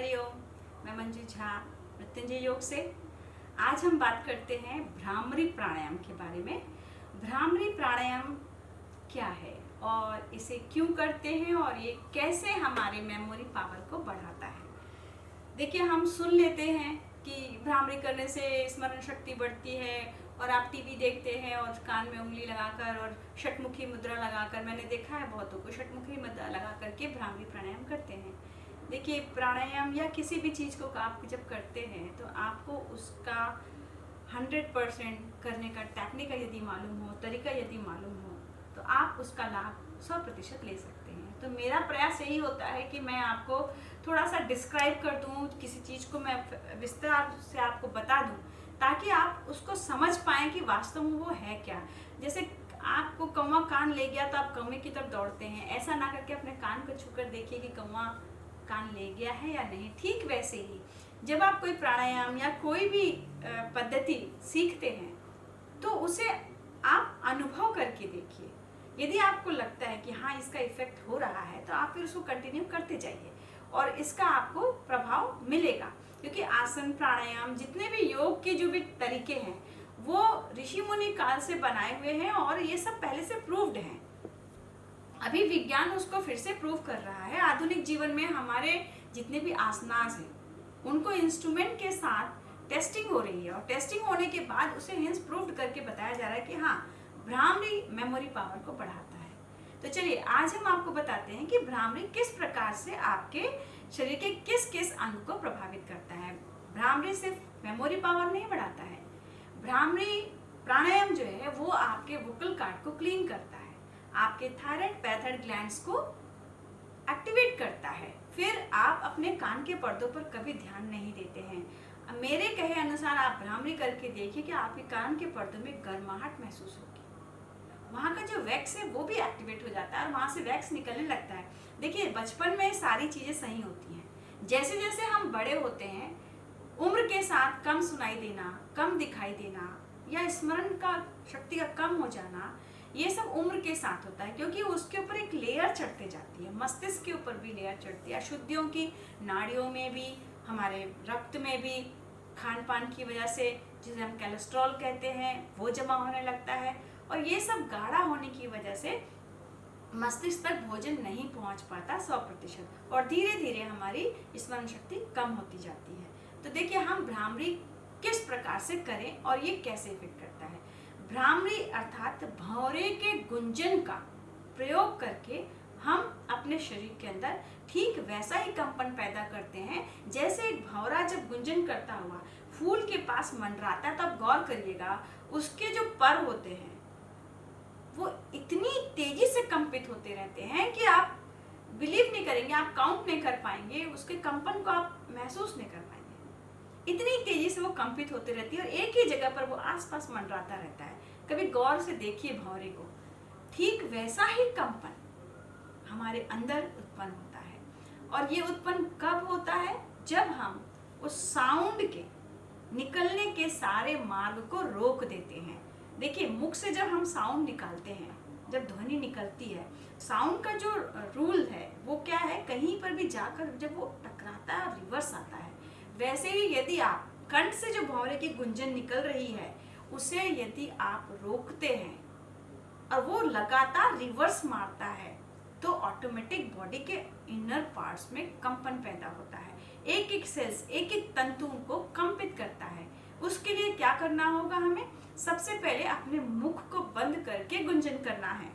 हरिओम। मैं मंजू झा मृत्युंजय योग से। आज हम बात करते हैं भ्रामरी प्राणायाम के बारे में। भ्रामरी प्राणायाम क्या है और इसे क्यों करते हैं और ये कैसे हमारे मेमोरी पावर को बढ़ाता है। देखिए, हम सुन लेते हैं कि भ्रामरी करने से स्मरण शक्ति बढ़ती है और आप टीवी देखते हैं और कान में उंगली लगाकर और षटमुखी मुद्रा लगाकर, मैंने देखा है बहुतों को षटमुखी मुद्रा लगा करके भ्रामरी प्राणायाम करते हैं। देखिए, प्राणायाम या किसी भी चीज़ को आप जब करते हैं तो आपको उसका 100% करने का टेक्निक यदि मालूम हो, तरीका यदि मालूम हो, तो आप उसका लाभ 100% ले सकते हैं। तो मेरा प्रयास यही होता है कि मैं आपको थोड़ा सा डिस्क्राइब कर दूँ, किसी चीज़ को मैं विस्तार से आपको बता दूँ ताकि आप उसको समझ पाएँ कि वास्तव में वो है क्या। जैसे आपको कौवा कान ले गया तो आप कौवे की तरफ दौड़ते हैं, ऐसा ना करके अपने कान को छूकर देखिए कि कौवा कान ले गया है या नहीं। ठीक वैसे ही जब आप कोई प्राणायाम या कोई भी पद्धति सीखते हैं तो उसे आप अनुभव करके देखिए। यदि आपको लगता है कि हाँ, इसका इफेक्ट हो रहा है तो आप फिर उसको कंटिन्यू करते जाइए और इसका आपको प्रभाव मिलेगा। क्योंकि आसन, प्राणायाम, जितने भी योग के जो भी तरीके हैं वो ऋषि मुनि काल से बनाए हुए हैं और ये सब पहले से प्रूव्ड हैं। अभी विज्ञान उसको फिर से प्रूव कर रहा है। आधुनिक जीवन में हमारे जितने भी आसनास हैं उनको इंस्ट्रूमेंट के साथ टेस्टिंग हो रही है और टेस्टिंग होने के बाद उसे हेंस प्रूव्ड करके बताया जा रहा है कि हाँ, भ्रामरी मेमोरी पावर को बढ़ाता है। तो चलिए, आज हम आपको बताते हैं कि भ्रामरी किस प्रकार से आपके शरीर के किस किस अंग को प्रभावित करता है। भ्रामरी सिर्फ मेमोरी पावर नहीं बढ़ाता है, भ्रामरी प्राणायाम जो है वो आपके वोकल कार्ड को क्लीन करता है, आपके थायराइड पैराथाइड ग्लैंड्स को एक्टिवेट करता है। फिर आप अपने कान के पर्दों पर कभी ध्यान नहीं देते हैं। मेरे कहे अनुसार आप भ्रामरी करके देखिए कि आपके कान के पर्दों में गर्माहट महसूस होगी। वहाँ का जो वैक्स है वो भी एक्टिवेट हो जाता है और वहाँ से वैक्स निकलने लगता है। देखिए, बचपन में सारी चीज़ें सही होती हैं। जैसे जैसे हम बड़े होते हैं, उम्र के साथ कम सुनाई देना, कम दिखाई देना या स्मरण का शक्ति का कम हो जाना, ये सब उम्र के साथ होता है। क्योंकि उसके ऊपर एक लेयर चढ़ते जाती है, मस्तिष्क के ऊपर भी लेयर चढ़ती है, अशुद्धियों की नाड़ियों में भी, हमारे रक्त में भी, खान पान की वजह से जिसे हम कोलेस्ट्रॉल कहते हैं वो जमा होने लगता है और ये सब गाढ़ा होने की वजह से मस्तिष्क तक भोजन नहीं पहुंच पाता 100% और धीरे धीरे हमारी स्मरण शक्ति कम होती जाती है। तो देखिए, हम भ्रामरी किस प्रकार से करें और ये कैसे इफेक्ट करता है। भ्रामरी अर्थात भंवरे के गुंजन का प्रयोग करके हम अपने शरीर के अंदर ठीक वैसा ही कंपन पैदा करते हैं जैसे एक भंवरा जब गुंजन करता हुआ फूल के पास मंडराता है। तब गौर करिएगा, उसके जो पर होते हैं वो इतनी तेजी से कंपित होते रहते हैं कि आप बिलीव नहीं करेंगे, आप काउंट नहीं कर पाएंगे, उसके कंपन को आप महसूस नहीं कर पाएंगे। इतनी तेजी से वो कंपित होते रहती है और एक ही जगह पर वो आसपास मंडराता रहता है। कभी गौर से देखिए भंवरे को। ठीक वैसा ही कंपन हमारे अंदर उत्पन्न होता है और ये उत्पन्न कब होता है? जब हम उस साउंड के निकलने के सारे मार्ग को रोक देते हैं। देखिए, मुख से जब हम साउंड निकालते हैं, जब ध्वनि निकलती है, साउंड का जो रूल है वो क्या है? कहीं पर भी जाकर जब वो टकराता है और रिवर्स आता है। वैसे ही यदि आप कंठ से जो भंवरे की गुंजन निकल रही है उसे यदि आप रोकते हैं और वो लगातार रिवर्स मारता है तो ऑटोमेटिक बॉडी के इनर पार्ट्स में कंपन पैदा होता है। एक एक सेल्स, एक एक तंतु को कंपित करता है। उसके लिए क्या करना होगा हमें? सबसे पहले अपने मुख को बंद करके गुंजन करना है।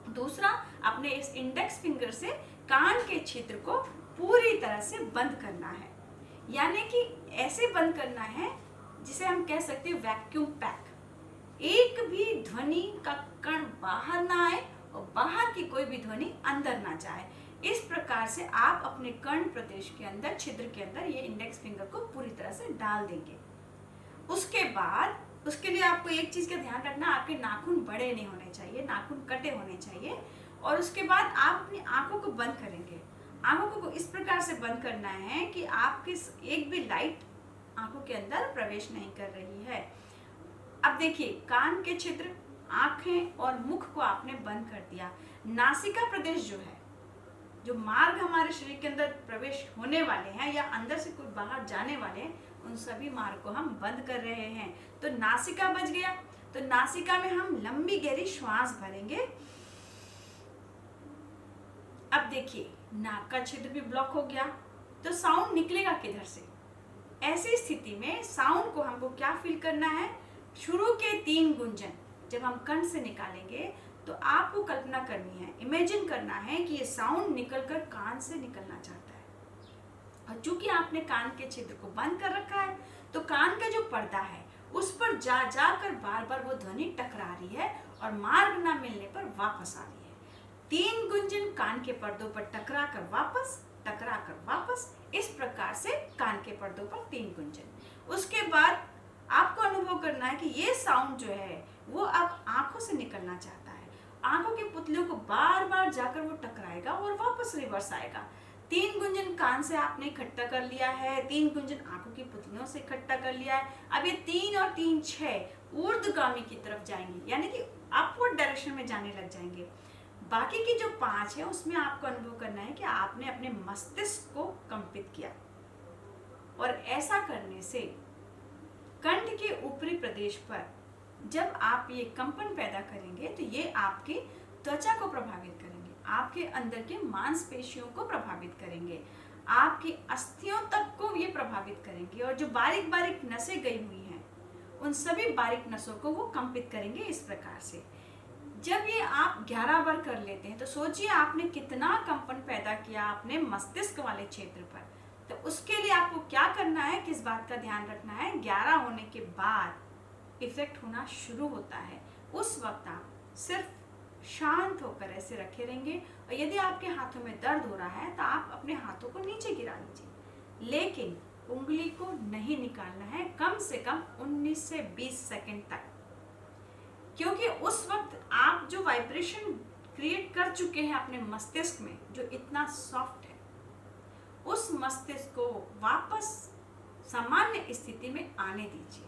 दूसरा, अपने इस इंडेक्स फिंगर से कान के क्षेत्र को पूरी तरह से बंद करना है, यानी कि ऐसे बंद करना है जिसे हम कह सकते हैं वैक्यूम पैक। एक भी ध्वनि का कण बाहर ना आए और बाहर की कोई भी ध्वनि अंदर ना जाए। इस प्रकार से आप अपने कर्ण प्रदेश के अंदर, छिद्र के अंदर ये इंडेक्स फिंगर को पूरी तरह से डाल देंगे। उसके बाद उसके लिए आपको एक चीज का ध्यान रखना, आपके नाखून बड़े नहीं होने चाहिए, नाखून कटे होने चाहिए। और उसके बाद आप अपनी आंखों को बंद करेंगे। आंखों को इस प्रकार से बंद करना है कि आपकी एक भी लाइट आंखों के अंदर प्रवेश नहीं कर रही है। अब देखिए, कान के क्षेत्र, आंखें और मुख को आपने बंद कर दिया। नासिका प्रदेश जो है जो मार्ग हमारे शरीर के अंदर प्रवेश होने वाले हैं या अंदर से कोई बाहर जाने वाले हैं, उन सभी मार्ग को हम बंद कर रहे हैं। तो नासिका बच गया। तो नासिका में हम लंबी गहरी श्वास भरेंगे। अब देखिए नाक का छिद्र भी ब्लॉक हो गया, तो साउंड निकलेगा किधर से? ऐसी स्थिति में साउंड को हमको क्या फील करना है? शुरू के 3 गुंजन जब हम कंठ से निकालेंगे तो आपको कल्पना करनी है, इमेजिन करना है कि ये साउंड निकलकर कान से निकलना चाहता है। और चूंकि आपने कान के छिद्र को बंद कर रखा है, तो कान का जो पर्दा है उस पर जा जाकर बार बार वो ध्वनि टकरा रही है और मार्ग ना मिलने पर वापस आ रही है। 3 गुंजन कान के पर्दों पर टकरा कर वापस, इस प्रकार से कान के पर्दों पर 3 गुंजन। उसके बाद आपको अनुभव करना है कि ये साउंड जो है वो अब आंखों से निकलना चाहता है। आंखों के पुतलियों को बार बार जाकर वो टकराएगा और वापस रिवर्स आएगा। 3 गुंजन कान से आपने इकट्ठा कर लिया है, 3 गुंजन आंखों की पुतलियों से इकट्ठा कर लिया है। अब ये 3 और 3 6 ऊर्ध्वगामी की तरफ जाएंगे, यानी कि अपवर्ड डायरेक्शन में जाने लग जाएंगे। बाकी की जो 5 है उसमें आपको अनुभव करना है कि आपने अपने मस्तिष्क को कंपित किया, और ऐसा करने से कंठ के ऊपरी प्रदेश पर जब आप ये कंपन पैदा करेंगे तो ये आपकी त्वचा को प्रभावित करेंगे, आपके अंदर के मांसपेशियों को प्रभावित करेंगे, आपकी अस्थियों तक को ये प्रभावित करेंगे, और जो बारीक बारीक नसें गई हुई हैं उन सभी बारीक नसों को वो कंपित करेंगे। इस प्रकार से जब ये आप 11 बार कर लेते हैं तो सोचिए आपने कितना कंपन पैदा किया अपने मस्तिष्क वाले क्षेत्र पर। तो उसके लिए आपको क्या करना है, किस बात का ध्यान रखना है? 11 होने के बाद इफेक्ट होना शुरू होता है, उस वक्त आप सिर्फ शांत होकर ऐसे रखे रहेंगे। और यदि आपके हाथों में दर्द हो रहा है तो आप अपने हाथों को नीचे गिरा लीजिए, लेकिन उंगली को नहीं निकालना है कम से कम 19 से 20 सेकंड तक, क्योंकि उस वक्त आप जो वाइब्रेशन क्रिएट कर चुके हैं अपने मस्तिष्क में जो इतना सॉफ्ट है, उस मस्तिष्क को वापस सामान्य स्थिति में आने दीजिए।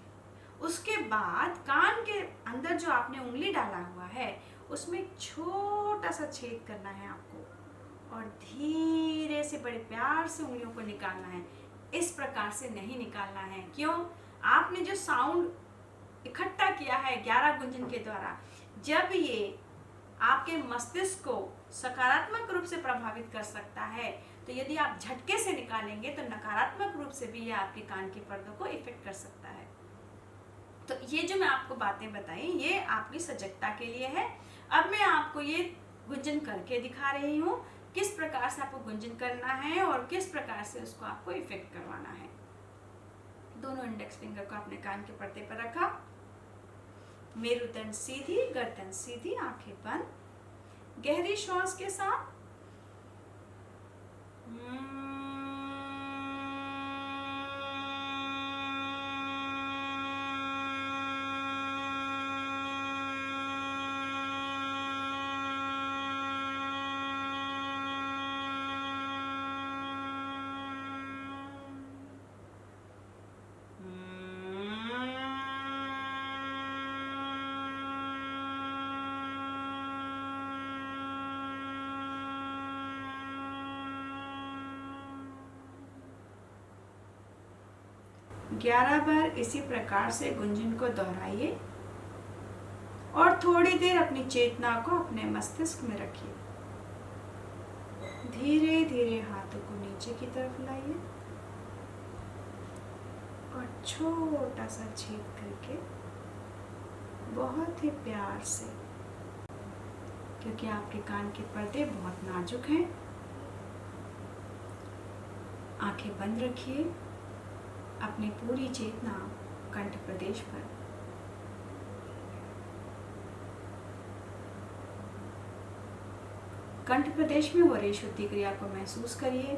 उसके बाद कान के अंदर जो आपने उंगली डाला हुआ है उसमें एक छोटा सा छेद करना है आपको, और धीरे से बड़े प्यार से उंगलियों को निकालना है। इस प्रकार से नहीं निकालना है, क्यों? आपने जो साउंड इकट्ठा किया है 11 गुंजन के द्वारा, जब ये आपके मस्तिष्क को सकारात्मक रूप से प्रभावित कर सकता है, तो यदि आप झटके से निकालेंगे तो नकारात्मक रूप से भी ये आपके कान के पर्दों को इफेक्ट कर सकता है। तो ये जो मैं आपको बातें बताई ये आपकी सजगता के लिए है। अब मैं आपको ये गुंजन करके दिखा रही हूँ, किस प्रकार से आपको गुंजन करना है और किस प्रकार से उसको आपको इफेक्ट करवाना है। दोनों इंडेक्स फिंगर को अपने कान के पर्दे पर रखा, मेरुदंड सीधी, गर्दन सीधी, आंखें बंद, गहरी श्वास के साथ ग्यारह बार इसी प्रकार से गुंजन को दोहराइए और थोड़ी देर अपनी चेतना को अपने मस्तिष्क में रखिए। धीरे धीरे हाथों को नीचे की तरफ लाइए और छोटा सा छेद करके बहुत ही प्यार से, क्योंकि आपके कान के पर्दे बहुत नाजुक हैं, आंखें बंद रखिए, अपनी पूरी चेतना कंठ प्रदेश पर। कंठ प्रदेश में हो रही शुद्धि क्रिया को महसूस करिए।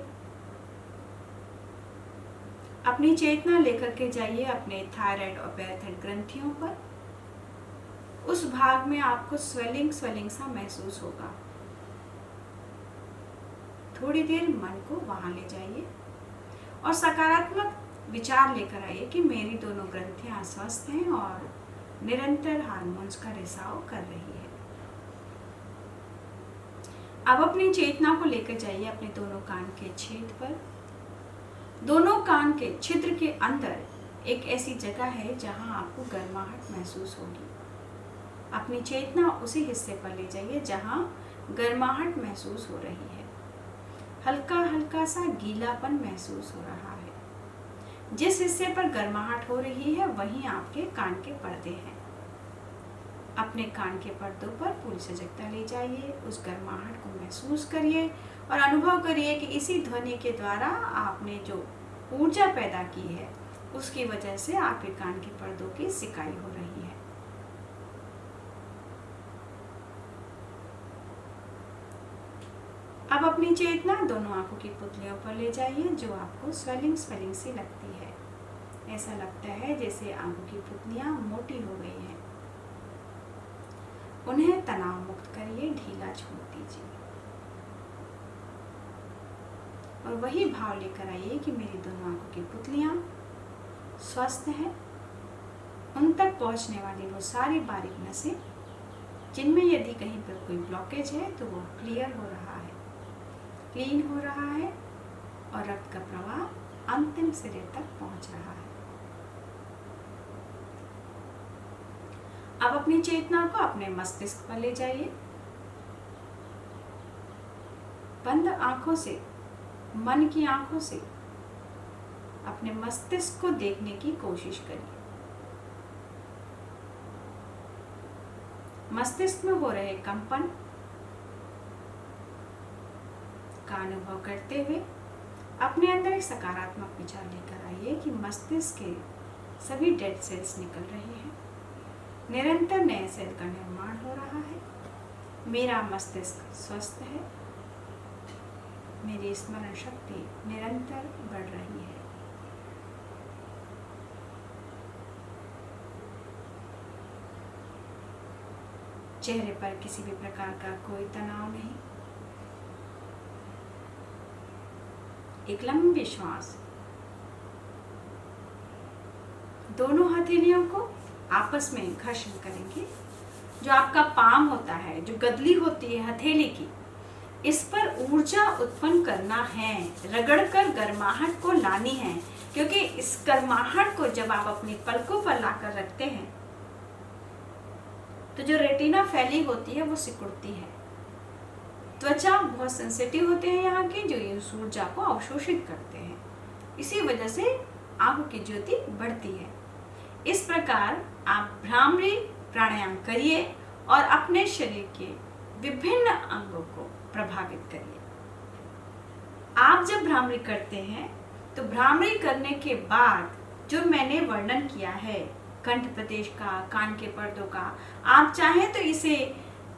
अपनी चेतना लेकर के जाइए अपने थायराइड और पैराथाइड ग्रंथियों पर। उस भाग में आपको स्वेलिंग सा महसूस होगा। थोड़ी देर मन को वहां ले जाइए और सकारात्मक विचार लेकर आइए कि मेरी दोनों ग्रंथियां स्वस्थ हैं और निरंतर हार्मोन्स का रिसाव कर रही है। अब अपनी चेतना को लेकर जाइए अपने दोनों कान के छेद पर। दोनों कान के छिद्र के अंदर एक ऐसी जगह है जहां आपको गर्माहट महसूस होगी। अपनी चेतना उसी हिस्से पर ले जाइए जहां गर्माहट महसूस हो रही है। हल्का हल्का सा गीलापन महसूस हो रहा है। जिस हिस्से पर गर्माहट हो रही है वहीं आपके कान के पर्दे हैं। अपने कान के पर्दों पर पूरी सजगता ले जाइए, उस गर्माहट को महसूस करिए और अनुभव करिए कि इसी ध्वनि के द्वारा आपने जो ऊर्जा पैदा की है उसकी वजह से आपके कान के पर्दों की सिकाई हो रही है। अब अपनी चेतना दोनों आंखों की पुतलियों पर ले जाइए जो आपको स्वेलिंग सी लगती है। ऐसा लगता है जैसे आंखों की पुतलियां मोटी हो गई हैं। उन्हें तनाव मुक्त करिए, ढीला छोड़ दीजिए और वही भाव लेकर आइए कि मेरी दोनों आंखों की पुतलियां स्वस्थ हैं। उन तक पहुंचने वाली वो सारी बारीक नसें जिनमें यदि कहीं पर कोई ब्लॉकेज है तो वो क्लियर हो रहा है, क्लीन हो रहा है और रक्त का प्रवाह अंतिम सिरे तक पहुंच रहा है। अब अपनी चेतना को अपने मस्तिष्क पर ले जाइए। बंद आंखों से, मन की आंखों से अपने मस्तिष्क को देखने की कोशिश करिए। मस्तिष्क में हो रहे कंपन का अनुभव करते हुए अपने अंदर एक सकारात्मक विचार लेकर आइए कि मस्तिष्क के सभी डेड सेल्स निकल रहे हैं, निरंतर नए सेल का निर्माण हो रहा है, मेरा मस्तिष्क स्वस्थ है, मेरी स्मरण शक्ति निरंतर बढ़ रही है। चेहरे पर किसी भी प्रकार का कोई तनाव नहीं। एक लंबी श्वास, दोनों हथेलियों को आपस में घर्षण करेंगे। जो आपका पाम होता है, जो गदली होती है हथेली की, इस पर ऊर्जा उत्पन्न करना है, रगड़कर गर्माहट को लानी है, क्योंकि इस गर्माहट को जब आप अपनी पलकों पर लाकर रखते हैं तो जो रेटिना फैली होती है वो सिकुड़ती है। त्वचा बहुत सेंसिटिव होते हैं यहाँ के, जो इस ऊर्जा को अवशोषित करते हैं। इसी वजह से आंखों की ज्योति बढ़ती है। इस प्रकार आप भ्रामरी प्राणायाम करिए और अपने शरीर के विभिन्न अंगों को प्रभावित करिए। आप जब भ्रामरी करते हैं तो भ्रामरी करने के बाद जो मैंने वर्णन किया है कंठ प्रदेश का, कान के पर्दों का, आप चाहें तो इसे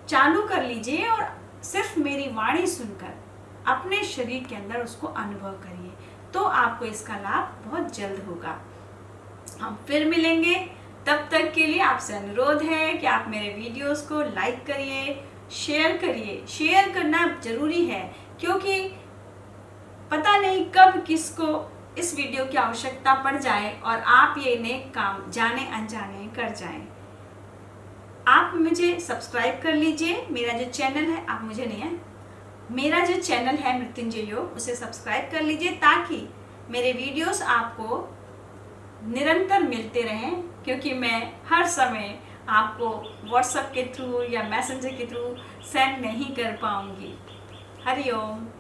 चालू कर लीजिए और सिर्फ मेरी वाणी सुनकर अपने शरीर के अंदर उसको अनुभव करिए, तो आपको इसका लाभ बहुत जल्द होगा। हम फिर मिलेंगे, तब तक के लिए आपसे अनुरोध है कि आप मेरे वीडियोस को लाइक करिए, शेयर करिए। शेयर करना जरूरी है क्योंकि पता नहीं कब किसको इस वीडियो की आवश्यकता पड़ जाए और आप ये नेक काम जाने अनजाने कर जाएं। आप मुझे सब्सक्राइब कर लीजिए। मेरा जो चैनल है, आप मुझे नहीं है, मेरा जो चैनल है मृत्युंजय योग, उसे सब्सक्राइब कर लीजिए ताकि मेरे वीडियोस आपको निरंतर मिलते रहें, क्योंकि मैं हर समय आपको व्हाट्सएप के थ्रू या मैसेंजर के थ्रू सेंड नहीं कर पाऊंगी। हरि ओम।